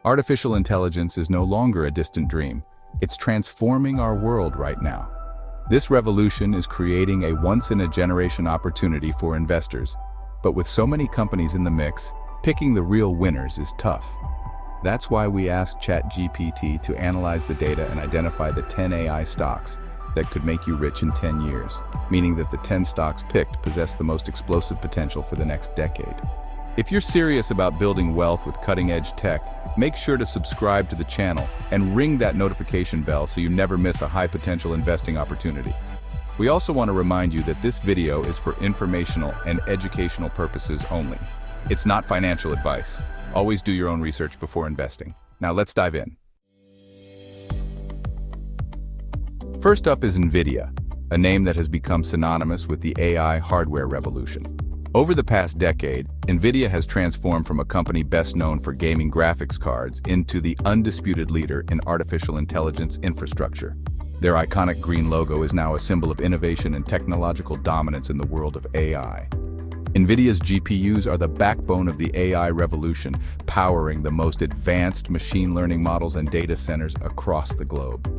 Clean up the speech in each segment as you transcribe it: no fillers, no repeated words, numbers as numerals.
Artificial intelligence is no longer a distant dream. It's transforming our world right now. This revolution is creating a once-in-a-generation opportunity for investors. But with so many companies in the mix, picking the real winners is tough. That's why we asked ChatGPT to analyze the data and identify the 10 AI stocks that could make you rich in 10 years, meaning that the 10 stocks picked possess the most explosive potential for the next decade. If you're serious about building wealth with cutting-edge tech, make sure to subscribe to the channel and ring that notification bell so you never miss a high-potential investing opportunity. We also want to remind you that this video is for informational and educational purposes only. It's not financial advice. Always do your own research before investing. Now let's dive in. First up is NVIDIA, a name that has become synonymous with the AI hardware revolution. Over the past decade, NVIDIA has transformed from a company best known for gaming graphics cards into the undisputed leader in artificial intelligence infrastructure. Their iconic green logo is now a symbol of innovation and technological dominance in the world of AI. NVIDIA's GPUs are the backbone of the AI revolution, powering the most advanced machine learning models and data centers across the globe.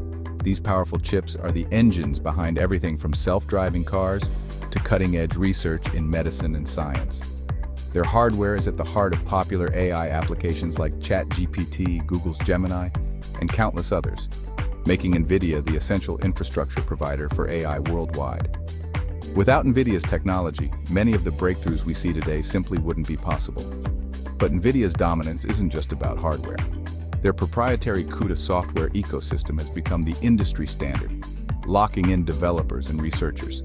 These powerful chips are the engines behind everything from self-driving cars to cutting-edge research in medicine and science. Their hardware is at the heart of popular AI applications like ChatGPT, Google's Gemini, and countless others, making NVIDIA the essential infrastructure provider for AI worldwide. Without NVIDIA's technology, many of the breakthroughs we see today simply wouldn't be possible. But NVIDIA's dominance isn't just about hardware. Their proprietary CUDA software ecosystem has become the industry standard, locking in developers and researchers.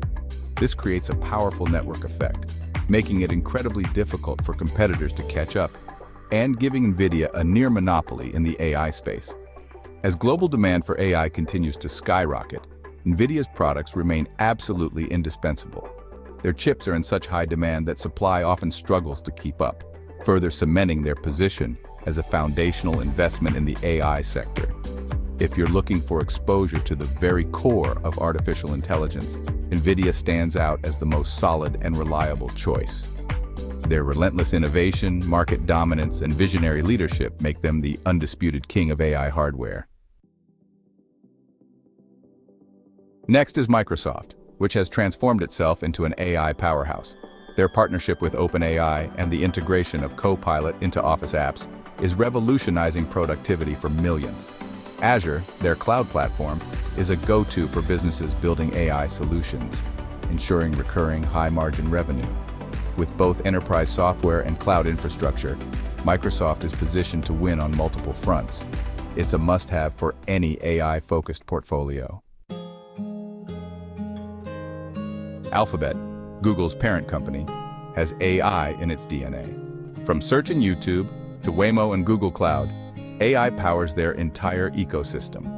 This creates a powerful network effect, making it incredibly difficult for competitors to catch up and giving NVIDIA a near monopoly in the AI space. As global demand for AI continues to skyrocket, NVIDIA's products remain absolutely indispensable. Their chips are in such high demand that supply often struggles to keep up, further cementing their position as a foundational investment in the AI sector. If you're looking for exposure to the very core of artificial intelligence, NVIDIA stands out as the most solid and reliable choice. Their relentless innovation, market dominance, and visionary leadership make them the undisputed king of AI hardware. Next is Microsoft, which has transformed itself into an AI powerhouse. Their partnership with OpenAI and the integration of Copilot into Office apps is revolutionizing productivity for millions. Azure, their cloud platform, is a go-to for businesses building AI solutions, ensuring recurring high-margin revenue. With both enterprise software and cloud infrastructure, Microsoft is positioned to win on multiple fronts. It's a must-have for any AI-focused portfolio. Alphabet, Google's parent company, has AI in its DNA. From search and YouTube to Waymo and Google Cloud, AI powers their entire ecosystem.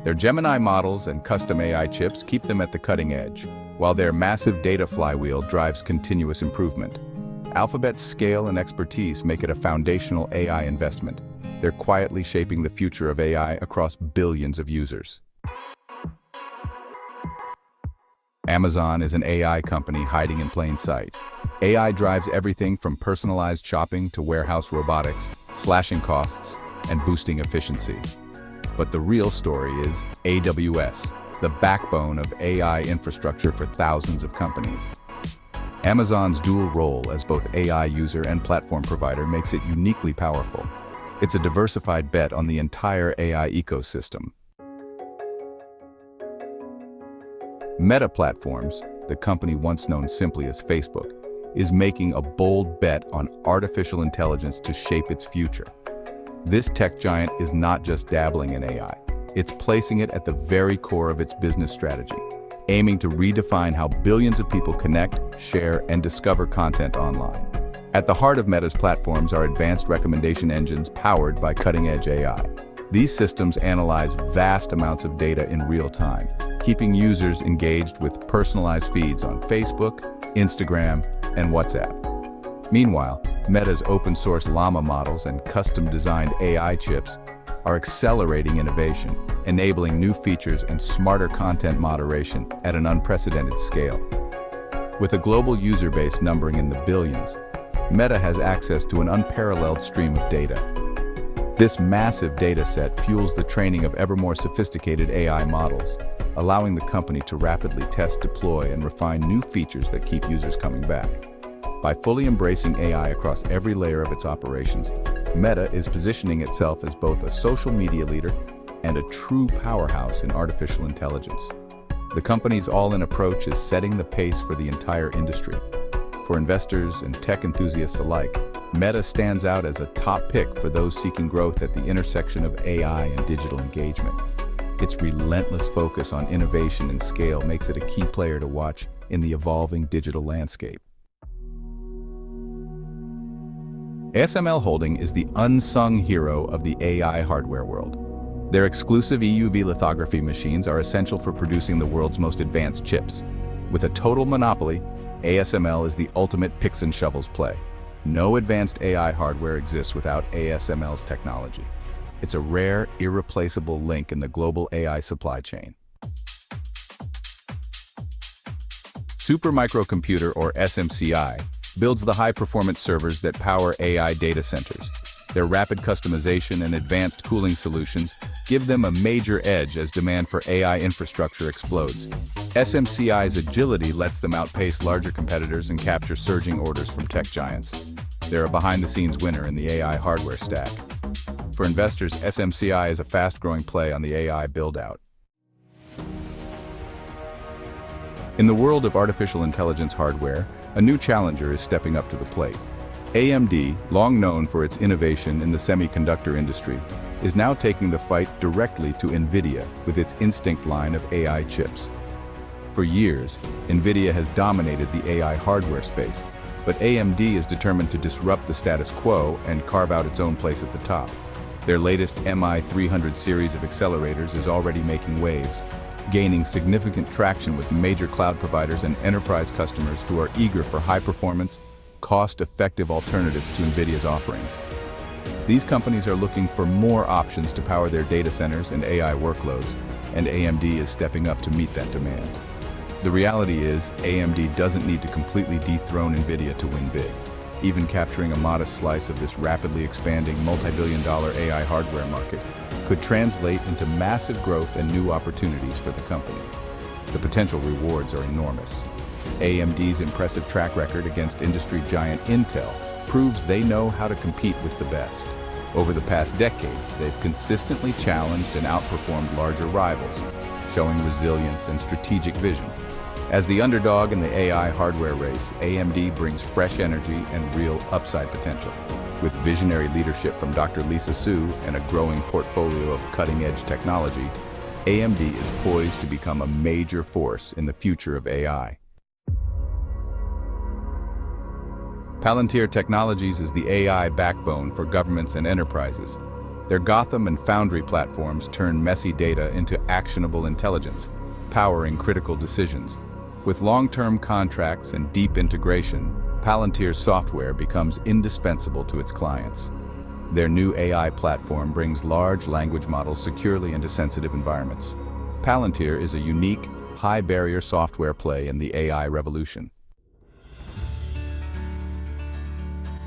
Their Gemini models and custom AI chips keep them at the cutting edge, while their massive data flywheel drives continuous improvement. Alphabet's scale and expertise make it a foundational AI investment. They're quietly shaping the future of AI across billions of users. Amazon is an AI company hiding in plain sight. AI drives everything from personalized shopping to warehouse robotics, slashing costs and boosting efficiency. But the real story is AWS, the backbone of AI infrastructure for thousands of companies. Amazon's dual role as both AI user and platform provider makes it uniquely powerful. It's a diversified bet on the entire AI ecosystem. Meta Platforms, the company once known simply as Facebook, is making a bold bet on artificial intelligence to shape its future. This tech giant is not just dabbling in AI, it's placing it at the very core of its business strategy, aiming to redefine how billions of people connect, share, and discover content online. At the heart of Meta's platforms are advanced recommendation engines powered by cutting-edge AI. These systems analyze vast amounts of data in real time, keeping users engaged with personalized feeds on Facebook, Instagram, and WhatsApp. Meanwhile, Meta's open-source Llama models and custom-designed AI chips are accelerating innovation, enabling new features and smarter content moderation at an unprecedented scale. With a global user base numbering in the billions, Meta has access to an unparalleled stream of data. This massive data set fuels the training of ever more sophisticated AI models, allowing the company to rapidly test, deploy, and refine new features that keep users coming back. By fully embracing AI across every layer of its operations, Meta is positioning itself as both a social media leader and a true powerhouse in artificial intelligence. The company's all-in approach is setting the pace for the entire industry. For investors and tech enthusiasts alike, Meta stands out as a top pick for those seeking growth at the intersection of AI and digital engagement. Its relentless focus on innovation and scale makes it a key player to watch in the evolving digital landscape. ASML Holding is the unsung hero of the AI hardware world. Their exclusive EUV lithography machines are essential for producing the world's most advanced chips. With a total monopoly, ASML is the ultimate picks and shovels play. No advanced AI hardware exists without ASML's technology. It's a rare, irreplaceable link in the global AI supply chain. Supermicrocomputer, or SMCI, builds the high-performance servers that power AI data centers. Their rapid customization and advanced cooling solutions give them a major edge as demand for AI infrastructure explodes. SMCI's agility lets them outpace larger competitors and capture surging orders from tech giants. They're a behind-the-scenes winner in the AI hardware stack. For investors, SMCI is a fast-growing play on the AI build-out. In the world of artificial intelligence hardware, a new challenger is stepping up to the plate. AMD, long known for its innovation in the semiconductor industry, is now taking the fight directly to NVIDIA with its Instinct line of AI chips. For years, NVIDIA has dominated the AI hardware space, but AMD is determined to disrupt the status quo and carve out its own place at the top. Their latest MI300 series of accelerators is already making waves, gaining significant traction with major cloud providers and enterprise customers who are eager for high-performance, cost-effective alternatives to NVIDIA's offerings. These companies are looking for more options to power their data centers and AI workloads, and AMD is stepping up to meet that demand. The reality is, AMD doesn't need to completely dethrone NVIDIA to win big. Even capturing a modest slice of this rapidly expanding multi-billion-dollar AI hardware market could translate into massive growth and new opportunities for the company. The potential rewards are enormous. AMD's impressive track record against industry giant Intel proves they know how to compete with the best. Over the past decade, they've consistently challenged and outperformed larger rivals, showing resilience and strategic vision. As the underdog in the AI hardware race, AMD brings fresh energy and real upside potential. With visionary leadership from Dr. Lisa Su and a growing portfolio of cutting-edge technology, AMD is poised to become a major force in the future of AI. Palantir Technologies is the AI backbone for governments and enterprises. Their Gotham and Foundry platforms turn messy data into actionable intelligence, powering critical decisions. With long-term contracts and deep integration, Palantir's software becomes indispensable to its clients. Their new AI platform brings large language models securely into sensitive environments. Palantir is a unique, high-barrier software play in the AI revolution.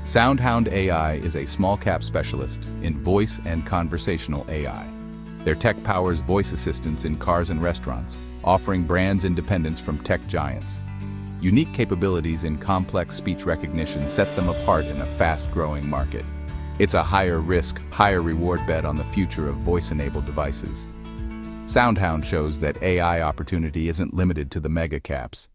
SoundHound AI is a small-cap specialist in voice and conversational AI. Their tech powers voice assistants in cars and restaurants, offering brands independence from tech giants. Unique capabilities in complex speech recognition set them apart in a fast-growing market. It's a higher-risk, higher-reward bet on the future of voice-enabled devices. SoundHound shows that AI opportunity isn't limited to the mega caps.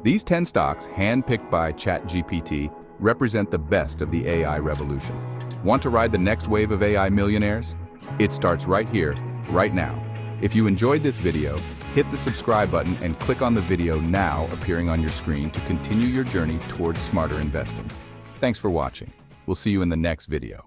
These 10 stocks, hand-picked by ChatGPT, represent the best of the AI revolution. Want to ride the next wave of AI millionaires? It starts right here, right now. If you enjoyed this video, hit the subscribe button and click on the video now appearing on your screen to continue your journey towards smarter investing. Thanks for watching. We'll see you in the next video.